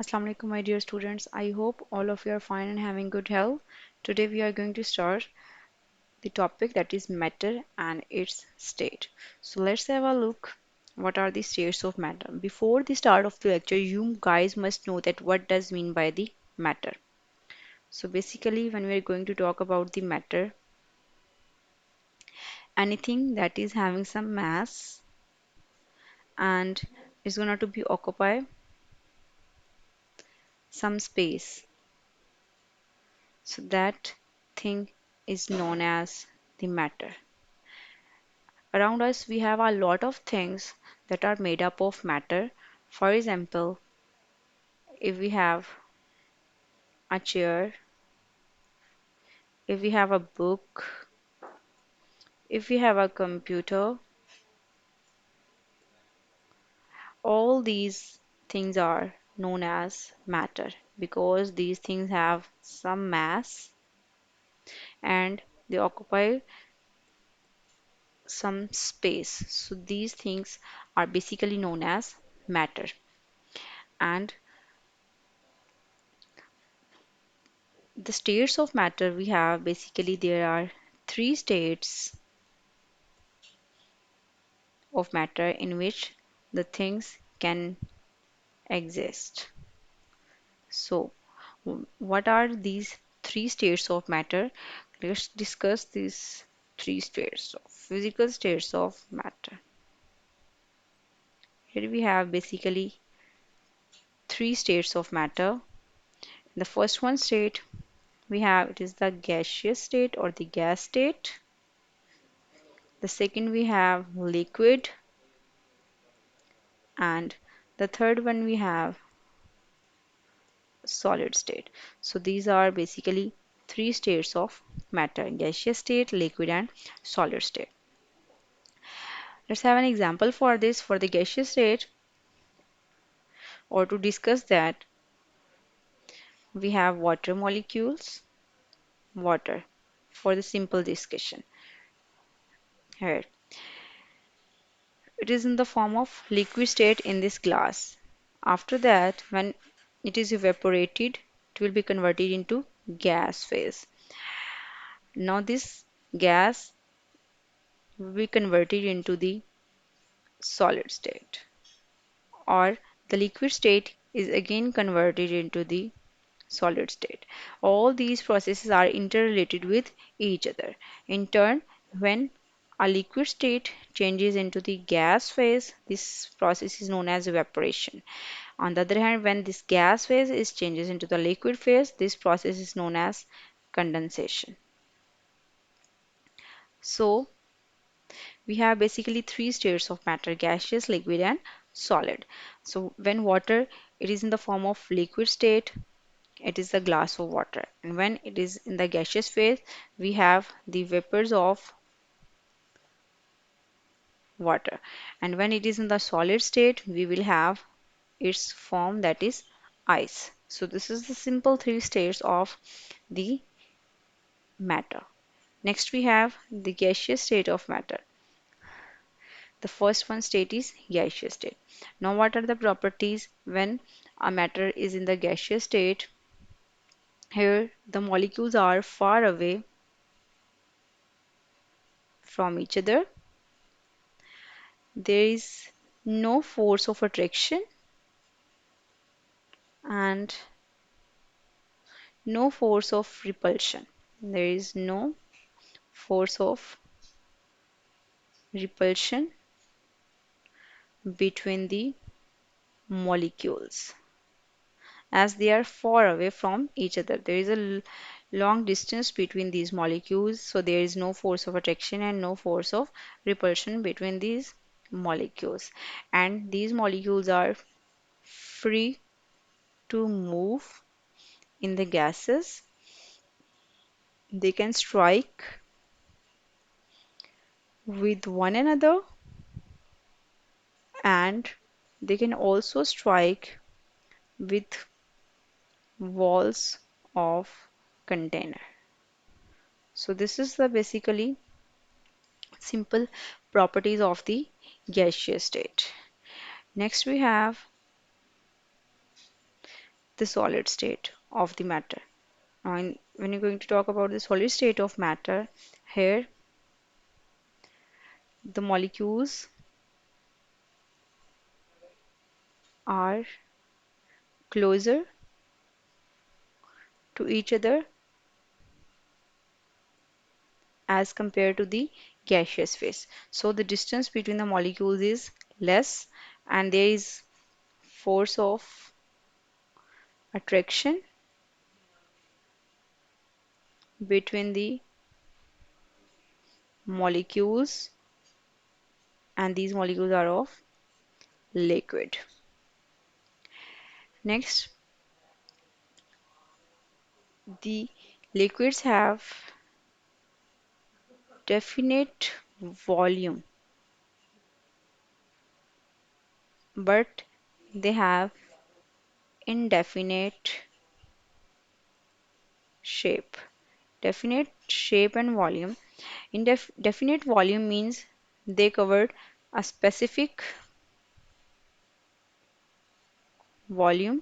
Assalamu alaikum, my dear students. I hope all of you are fine and having good health. Today we are going to start the topic that is matter and its state. So let's have a look. What are the states of matter? Before the start of the lecture, you guys must know that what does mean by the matter. So basically, when we are going to talk about the matter, anything that is having some mass and is going to be occupy some space. So that thing is known as the matter. Around us, we have a lot of things that are made up of matter. For example, if we have a chair, if we have a book, if we have a computer, all these things are known as matter because these things have some mass and they occupy some space. So these things are basically known as matter. And the states of matter we have basically there are three states of matter in which the things can exist. So, what are these three states of matter? Let's discuss these three states of physical states of matter. Here we have basically three states of matter. The first one state we have it is the gaseous state or the gas state. The second we have liquid, and the third one we have solid state. So these are basically three states of matter: gaseous state, liquid, and solid state. Let's have an example for this. For the gaseous state, or to discuss that, we have water molecules, water, for the simple discussion. Here, it is in the form of liquid state in this glass. After that, when it is evaporated, it will be converted into gas phase. Now this gas will be converted into the solid state, or the liquid state is again converted into the solid state. All these processes are interrelated with each other. In turn, when a liquid state changes into the gas phase, this process is known as evaporation. On the other hand, when this gas phase is changes into the liquid phase, this process is known as condensation. So, we have basically three states of matter: gaseous, liquid, and solid. So when water it is in the form of liquid state, it is a glass of water, and when it is in the gaseous phase, we have the vapors of water, and when it is in the solid state, we will have its form, that is ice. So this is the simple three states of the matter. Next we have the gaseous state of matter. The first one state is gaseous state. Now, what are the properties when a matter is in the gaseous state? Here, the molecules are far away from each other. There is no force of attraction and no force of repulsion. There is no force of repulsion between the molecules, as they are far away from each other. There is a long distance between these molecules, so there is no force of attraction and no force of repulsion between these molecules. And these molecules are free to move in the gases. They can strike with one another, and they can also strike with walls of container. So this is the basically simple properties of the gaseous state. Next we have the solid state of the matter. Now, when you're going to talk about the solid state of matter, here the molecules are closer to each other as compared to the gaseous phase. So the distance between the molecules is less, and there is force of attraction between the molecules, and these molecules are of liquid. Next, the liquids have definite volume, but they have indefinite shape. Definite shape and volume. Definite volume means they covered a specific volume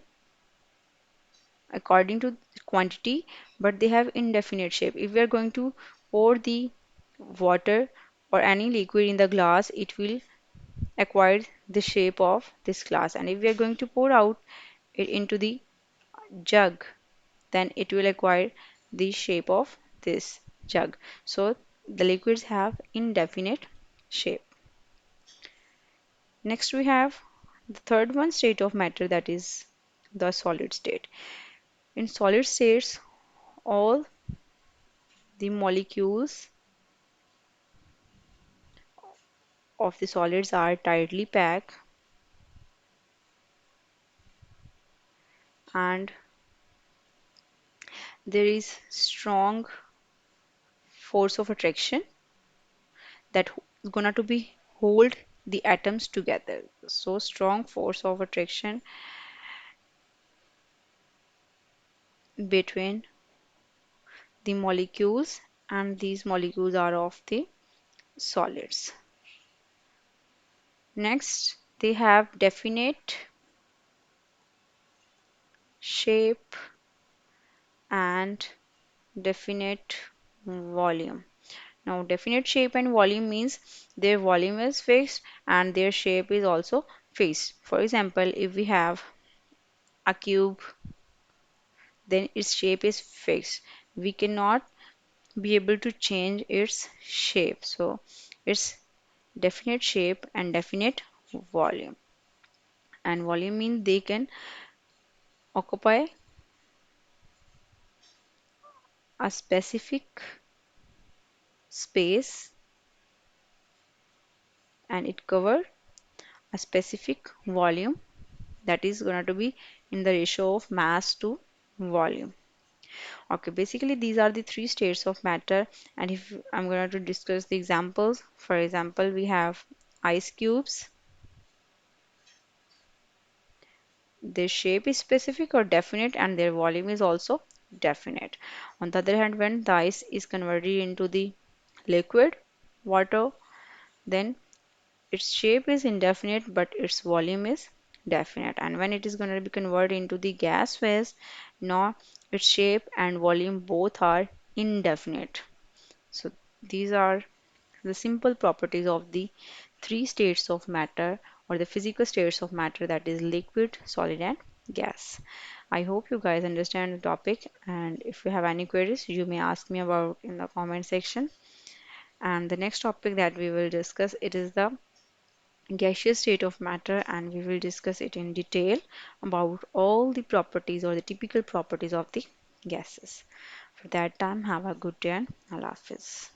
according to quantity, but they have indefinite shape. If we are going to pour the water or any liquid in the glass, it will acquire the shape of this glass. And if we are going to pour out it into the jug, then it will acquire the shape of this jug. So the liquids have indefinite shape. Next we have the third one state of matter, that is the solid state. In solid states, all the molecules of the solids are tightly packed, and there is strong force of attraction that is gonna to be hold the atoms together. So strong force of attraction between the molecules, and these molecules are of the solids. Next, they have definite shape and definite volume. Now, definite shape and volume means their volume is fixed and their shape is also fixed. For example, if we have a cube, then its shape is fixed. We cannot be able to change its shape. So, it's definite shape and definite volume. And volume means they can occupy a specific space, and it cover a specific volume, that is going to be in the ratio of mass to volume. Okay, basically these are the three states of matter, and if I'm going to discuss the examples, for example, we have ice cubes. Their shape is specific or definite, and their volume is also definite. On the other hand, when the ice is converted into the liquid water, then its shape is indefinite, but its volume is definite. And when it is going to be converted into the gas phase, now its shape and volume both are indefinite. So these are the simple properties of the three states of matter, or the physical states of matter, that is liquid, solid, and gas. I hope you guys understand the topic, and if you have any queries, you may ask me about in the comment section. And the next topic that we will discuss, it is the gaseous state of matter, and we will discuss it in detail about all the properties or the typical properties of the gases. For that time, have a good day and Allah Hafiz.